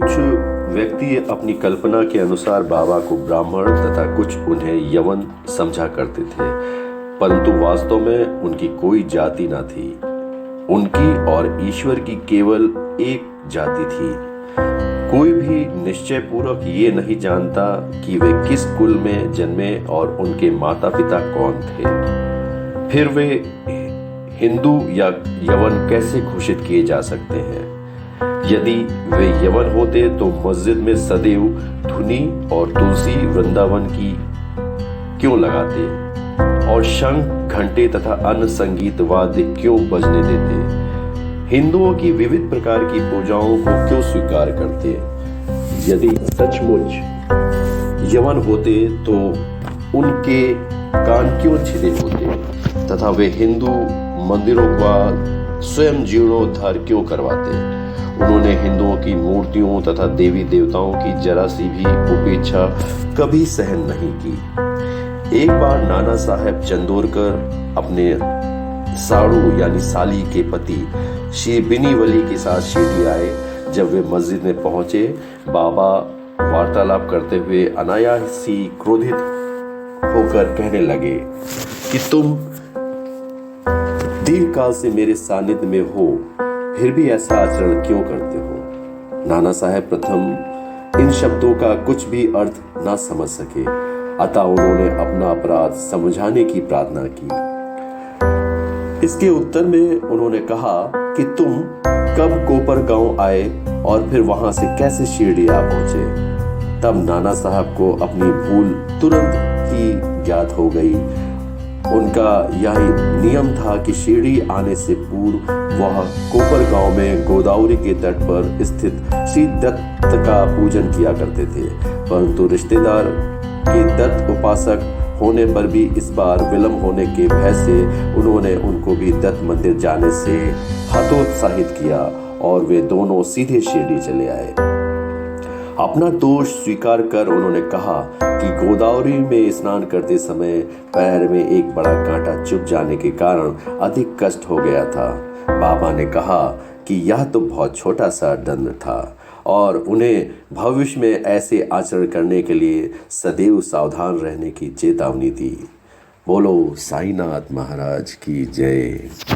कुछ व्यक्ति अपनी कल्पना के अनुसार बाबा को ब्राह्मण तथा कुछ उन्हें यवन समझा करते थे, परंतु वास्तव में उनकी कोई जाति न थी। उनकी और ईश्वर की केवल एक जाति थी। कोई भी निश्चय पूर्वक ये नहीं जानता कि वे किस कुल में जन्मे और उनके माता पिता कौन थे। फिर वे हिंदू या यवन कैसे घोषित किए जा सकते हैं? यदि वे यवन होते तो मस्जिद में सदैव धुनी और तुलसी वृंदावन की क्यों लगाते और शंख घंटे तथा अन्य संगीत वाद्य क्यों बजने देते? हिंदुओं की विविध प्रकार की पूजाओं को क्यों स्वीकार करते? यदि सचमुच यवन होते तो उनके कान क्यों छिदे होते तथा वे हिंदू मंदिरों का स्वयं जीर्णोद्धार क्यों करवाते? उन्होंने हिंदुओं की मूर्तियों तथा देवी देवताओं की जरा सी भी उपेक्षा कभी सहन नहीं की। एक बार नाना साहेब चंदोरकर अपने साड़ू यानी साली के पति श्री बिनीवली के साथ शिरडी आए। जब वे मस्जिद में पहुंचे, बाबा वार्तालाप करते हुए अनायास ही क्रोधित होकर कहने लगे कि तुम दीर्घ काल से मेरे सानिध्य में हो, फिर भी ऐसा आचरण क्यों करते हो? नाना साहेब प्रथम इन शब्दों का कुछ भी अर्थ ना समझ सके, अतः उन्होंने अपना अपराध समझाने की प्रार्थना की। इसके उत्तर में उन्होंने कहा कि तुम कब कोपर गांव आए और फिर वहां से कैसे शिरडी आ पहुंचे? तब नाना साहब को अपनी भूल तुरंत ही ज्ञात हो गई। उनका यह नियम था कि शिरडी आने से पूर्व वह कोपर गांव में गोदावरी के तट पर स्थित श्री दत्त का पूजन किया करते थे, परंतु रिश्तेदार के दत्त उपासक होने पर भी इस बार विलंब होने के भय से उन्होंने उनको भी दत्त मंदिर जाने से हतोत्साहित किया और वे दोनों सीधे शिरडी चले आए। अपना दोष स्वीकार कर उन्होंने कहा कि गोदावरी में स्नान करते समय पैर में एक बड़ा कांटा चुभ जाने के कारण अधिक कष्ट हो गया था। बाबा ने कहा कि यह तो बहुत छोटा सा दंड था और उन्हें भविष्य में ऐसे आचरण करने के लिए सदैव सावधान रहने की चेतावनी दी। बोलो साईनाथ महाराज की जय।